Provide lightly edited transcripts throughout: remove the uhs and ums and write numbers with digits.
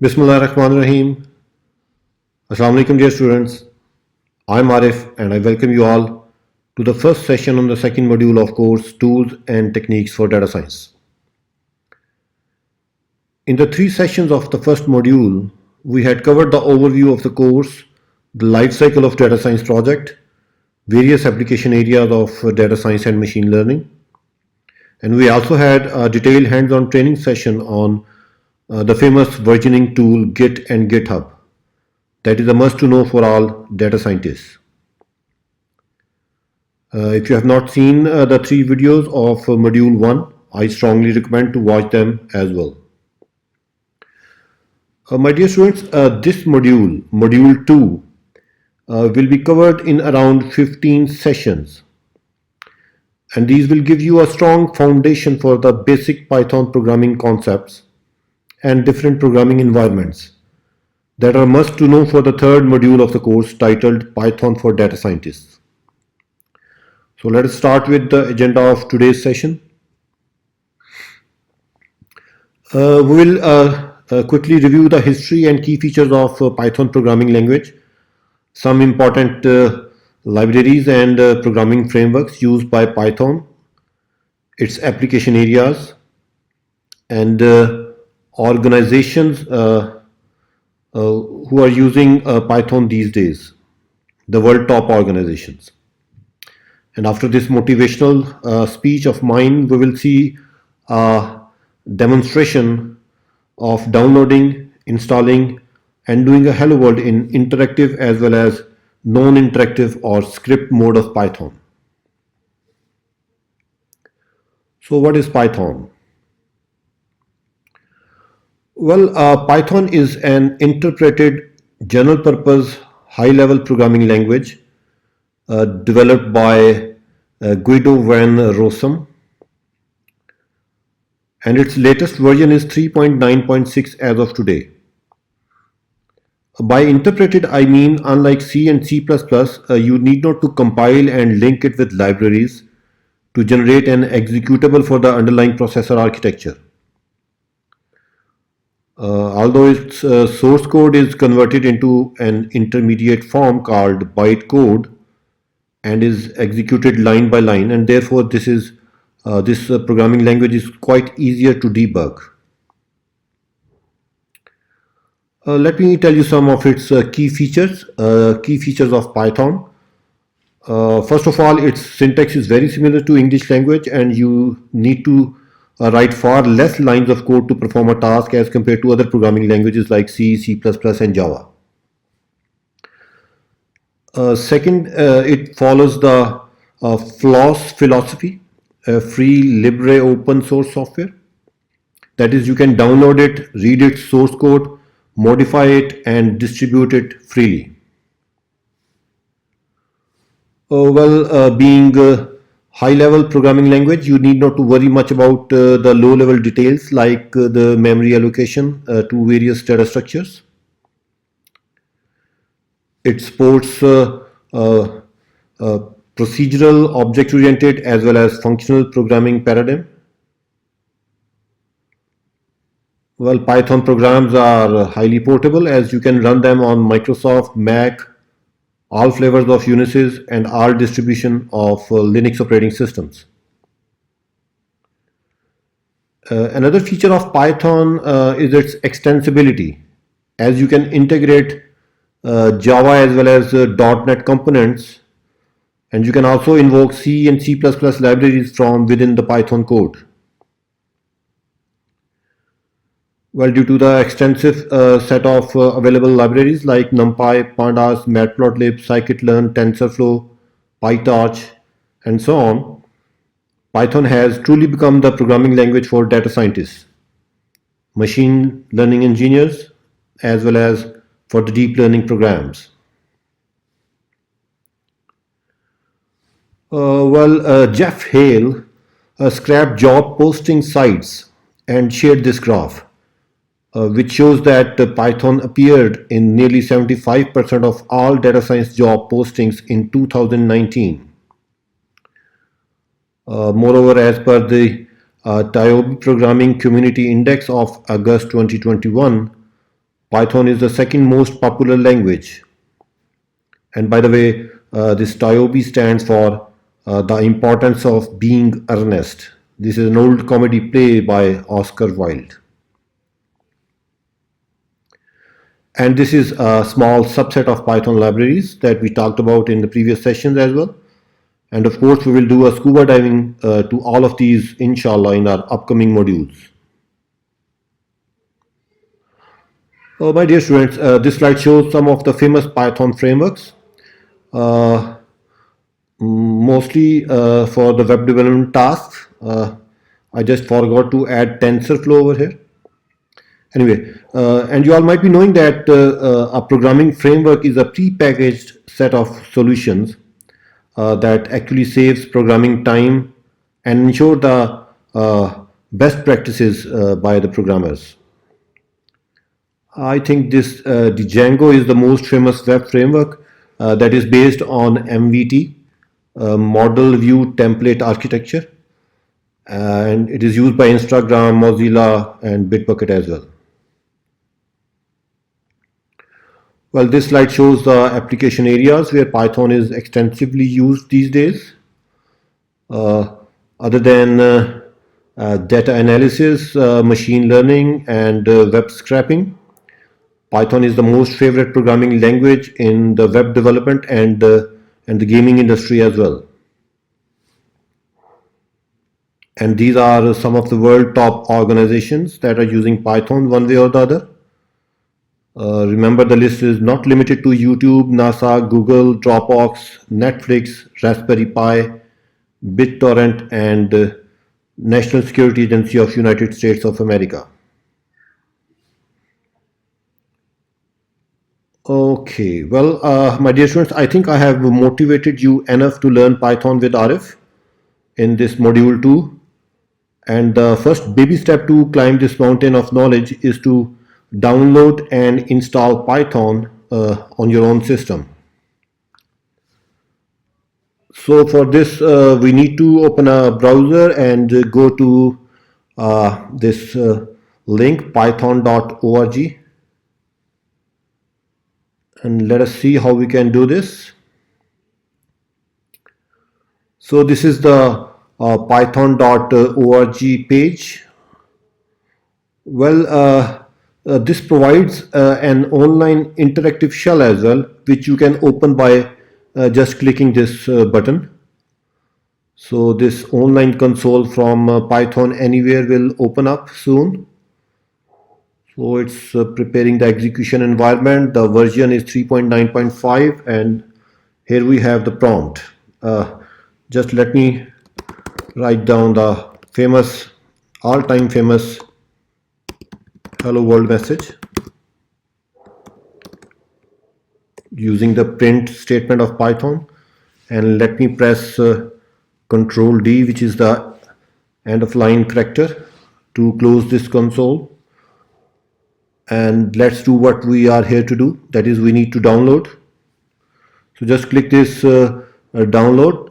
Bismillahirrahmanirrahim. Assalamu alaikum, dear students. I'm Arif and I welcome you all to the first session on the second module of course Tools and Techniques for Data Science. In the three sessions of the first module, we had covered the overview of the course, the life cycle of data science project, various application areas of data science and machine learning, and we also had a detailed hands-on training session on the famous versioning tool Git and GitHub. That is a must to know for all data scientists. If you have not seen the three videos of module 1, I strongly recommend to watch them as well. My dear students, this module 2, will be covered in around 15 sessions. And these will give you a strong foundation for the basic Python programming concepts and different programming environments that are must to know for the third module of the course titled Python for Data Scientists. So let us start with the agenda of today's session. We will quickly review the history and key features of Python programming language, some important libraries and programming frameworks used by Python, its application areas, and organizations who are using Python these days, the world top organizations. And after this motivational speech of mine, we will see a demonstration of downloading, installing, and doing a hello world in interactive as well as non-interactive or script mode of Python. So what is Python? Well, Python is an interpreted general purpose high level programming language developed by Guido van Rossum, and its latest version is 3.9.6 as of today. By interpreted, I mean unlike C and C++, you need not to compile and link it with libraries to generate an executable for the underlying processor architecture. Although its source code is converted into an intermediate form called bytecode and is executed line by line, and therefore this programming language is quite easier to debug. Let me tell you some of its key features of Python. First of all, its syntax is very similar to English language, and you need to write far less lines of code to perform a task as compared to other programming languages like C, C++, and Java. Second, it follows the FLOSS philosophy, free, libre, open source software. That is, you can download it, read its source code, modify it, and distribute it freely. Being a high-level programming language, you need not to worry much about the low-level details like the memory allocation to various data structures. It supports procedural, object-oriented, as well as functional programming paradigm. Well, Python programs are highly portable as you can run them on Microsoft, Mac, all flavors of Unisys, and all distribution of Linux operating systems. Another feature of Python is its extensibility, as you can integrate Java as well as .NET components, and you can also invoke C and C++ libraries from within the Python code. Well, due to the extensive set of available libraries like NumPy, Pandas, Matplotlib, Scikit-learn, TensorFlow, PyTorch, and so on, Python has truly become the programming language for data scientists, machine learning engineers, as well as for the deep learning programs. Jeff Hale scrapped job posting sites and shared this graph, which shows that Python appeared in nearly 75% of all data science job postings in 2019. Moreover, as per the TIOB Programming Community Index of August 2021, Python is the second most popular language. And by the way, this TIOB stands for the importance of being earnest. This is an old comedy play by Oscar Wilde. And this is a small subset of Python libraries that we talked about in the previous sessions as well. And of course, we will do a scuba diving to all of these, inshallah, in our upcoming modules. My dear students, this slide shows some of the famous Python frameworks, mostly for the web development tasks. I just forgot to add TensorFlow over here. Anyway, and you all might be knowing that a programming framework is a pre-packaged set of solutions that actually saves programming time and ensure the best practices by the programmers. I think this Django is the most famous web framework that is based on MVT, Model View Template Architecture, and it is used by Instagram, Mozilla, and Bitbucket as well. Well, this slide shows the application areas where Python is extensively used these days. Other than data analysis, machine learning, and web scraping, Python is the most favorite programming language in the web development and the gaming industry as well. And these are some of the world top organizations that are using Python one way or the other. Remember, the list is not limited to YouTube, NASA, Google, Dropbox, Netflix, Raspberry Pi, BitTorrent, and National Security Agency of United States of America. Okay, well, my dear students, I think I have motivated you enough to learn Python with Arif in this module 2. And the first baby step to climb this mountain of knowledge is to download and install Python on your own system. So for this, we need to open a browser and go to this link, python.org. And let us see how we can do this. So this is the python.org page. Well, this provides an online interactive shell as well, which you can open by just clicking this button. So this online console from Python Anywhere will open up soon. So it's preparing the execution environment. The version is 3.9.5, and here we have the prompt. Just let me write down the famous, all-time famous hello world message using the print statement of Python, and let me press Control D, which is the end of line character, to close this console. And let's do what we are here to do, that is, we need to download. So just click this download.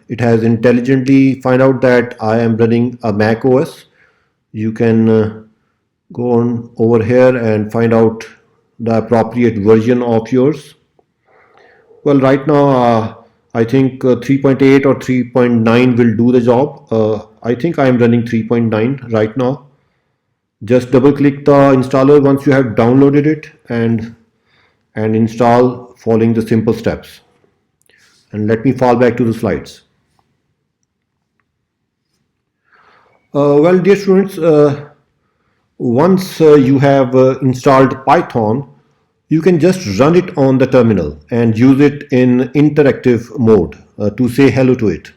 It has intelligently find out that I am running a Mac OS. You can go on over here and find out the appropriate version of yours. Well, right now I think 3.8 or 3.9 will do the job. I think I am running 3.9 right now. Just double click the installer once you have downloaded it and install, following the simple steps. And let me fall back to the slides. Well, dear students, once you have installed Python, you can just run it on the terminal and use it in interactive mode to say hello to it.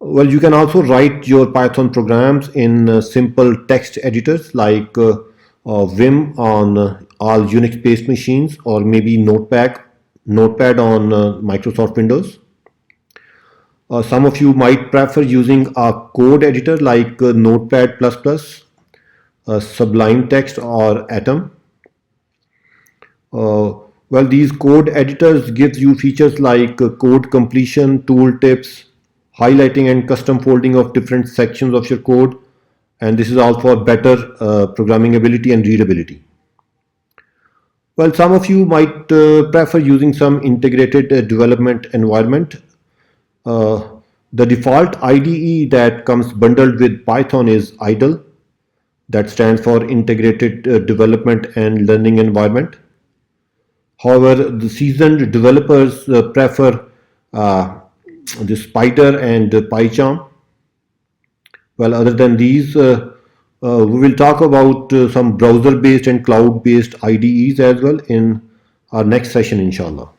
Well, you can also write your Python programs in simple text editors like Vim on all Unix-based machines, or maybe Notepad on Microsoft Windows. Some of you might prefer using a code editor like Notepad++, Sublime Text, or Atom. Well, these code editors give you features like code completion, tooltips, highlighting and custom folding of different sections of your code, and this is all for better programming ability and readability. Well, some of you might prefer using some integrated development environment. Uh, the default IDE that comes bundled with Python is IDLE, that stands for Integrated Development and Learning Environment. However, the seasoned developers prefer uh, the Spider and PyCharm. Well, other than these, we will talk about some browser-based and cloud-based IDEs as well in our next session, inshallah.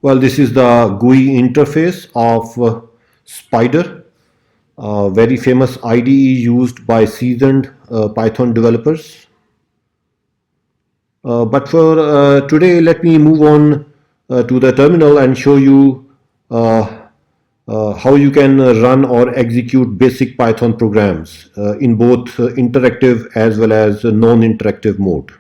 Well, this is the GUI interface of Spider, a very famous IDE used by seasoned Python developers. But for today, let me move on to the terminal and show you how you can run or execute basic Python programs in both interactive as well as non-interactive mode.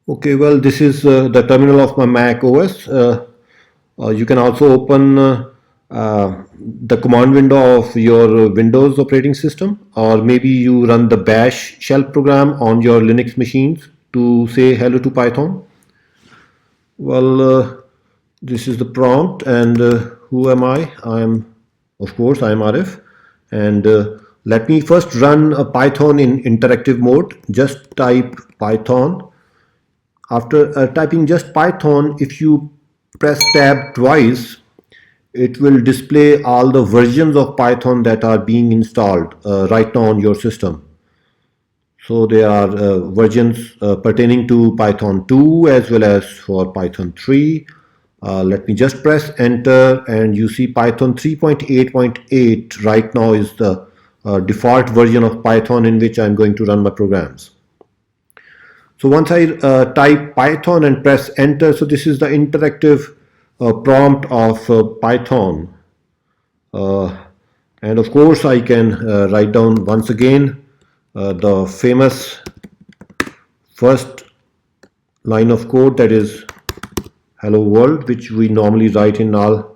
Okay, well, this is the terminal of my Mac OS. You can also open the command window of your Windows operating system, or maybe you run the bash shell program on your Linux machines to say hello to Python. Well, this is the prompt, and who am I? Of course, I am Arif, and let me first run a Python in interactive mode. Just type Python. After typing just Python, if you press tab twice, it will display all the versions of Python that are being installed right now on your system. So there are versions pertaining to Python 2 as well as for Python 3. Let me just press enter, and you see Python 3.8.8 right now is the default version of Python in which I'm going to run my programs. So once I type Python and press enter, so this is the interactive prompt of Python. And of course I can write down once again the famous first line of code, that is hello world, which we normally write in all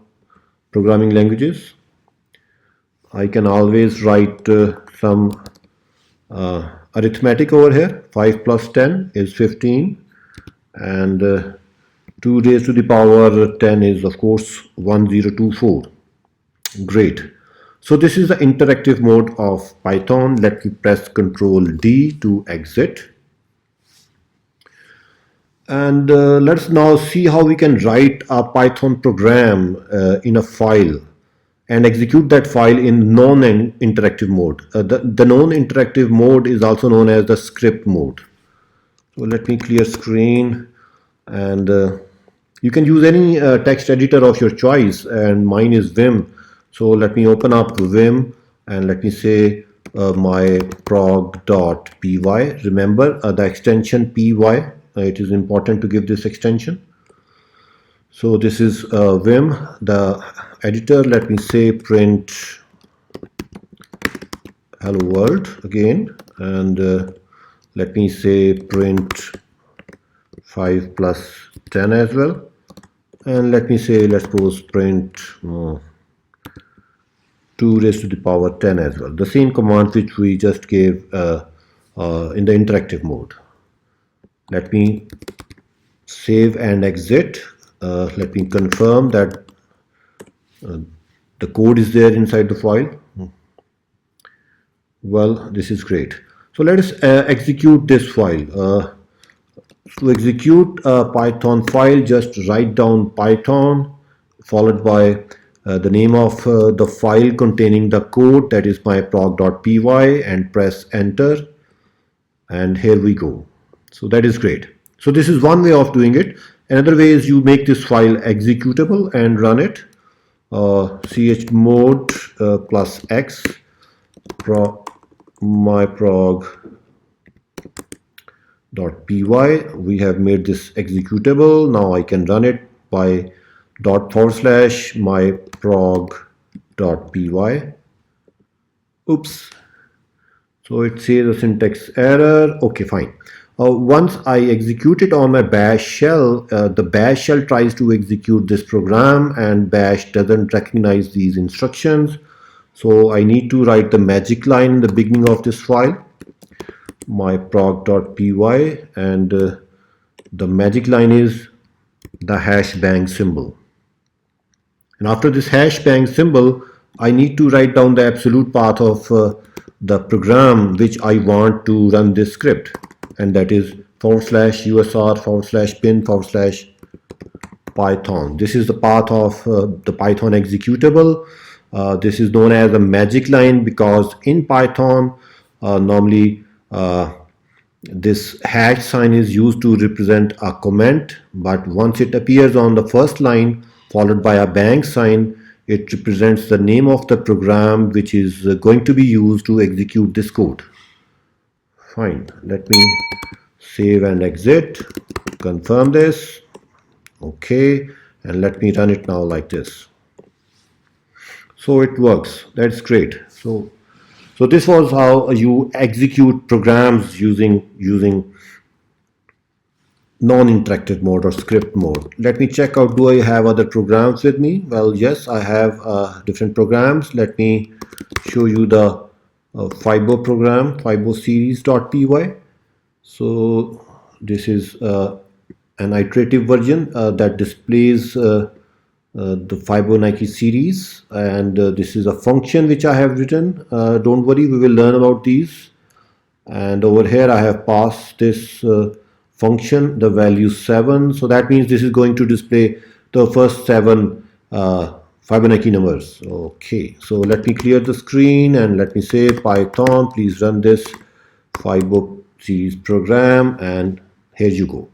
programming languages. I can always write some arithmetic over here. 5 plus 10 is 15, and 2 raised to the power 10 is of course 1024. Great. So this is the interactive mode of Python. Let me press Ctrl D to exit. And let's now see how we can write a Python program in a file and execute that file in non-interactive mode. The non-interactive mode is also known as the script mode. So let me clear screen, and you can use any text editor of your choice, and mine is Vim. So let me open up Vim and let me say my prog.py. Remember the extension py. It is important to give this extension. So this is Vim, the editor. Let me say print hello world again, and let me say print 5 plus 10 as well, and let me say, let's suppose print 2 raised to the power 10 as well. The same command which we just gave in the interactive mode. Let me save and exit. Let me confirm that the code is there inside the file. Well, this is great. So let us execute this file. To execute a Python file, just write down Python followed by the name of the file containing the code, that is my prog.py, and press enter, and here we go. So that is great. So this is one way of doing it. Another way is you make this file executable and run it. Chmod plus x my prog.py. We have made this executable. Now I can run it by // my prog.py. Oops. So it says a syntax error. Okay, fine. Once I execute it on my bash shell, the bash shell tries to execute this program, and bash doesn't recognize these instructions. So I need to write the magic line in the beginning of this file. my proc.py, and the magic line is the hash bang symbol. And after this hash bang symbol, I need to write down the absolute path of the program which I want to run this script, and that is /usr/bin/python. This is the path of the Python executable. This is known as a magic line because in Python normally this hash sign is used to represent a comment, but once it appears on the first line followed by a bang sign, it represents the name of the program which is going to be used to execute this code. Fine, let me save and exit, confirm this. Okay, and let me run it now like this. So it works. That's great. So this was how you execute programs using non-interactive mode or script mode. Let me check out, do I have other programs with me? Well, yes, I have different programs. Let me show you the Fibo program, Fibo series.py. So this is an iterative version that displays the Fibonacci series, and this is a function which I have written. Don't worry, we will learn about these. And over here I have passed this function the value 7, so that means this is going to display the first 7 Fibonacci numbers. Okay, so let me clear the screen and let me say Python, please run this Fibo series program, and here you go.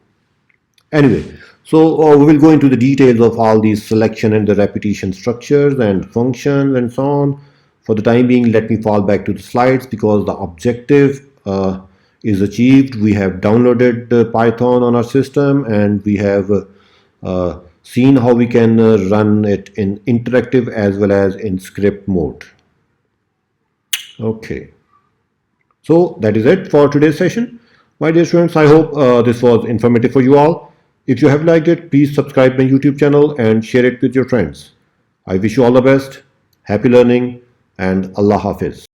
Anyway, so we will go into the details of all these selection and the repetition structures and functions and so on. For the time being, let me fall back to the slides because the objective is achieved. We have downloaded Python on our system, and we have seen how we can run it in interactive as well as in script mode. Okay, so that is it for today's session. My dear students, I hope this was informative for you all. If you have liked it, please subscribe my YouTube channel and share it with your friends. I wish you all the best, happy learning, and Allah Hafiz.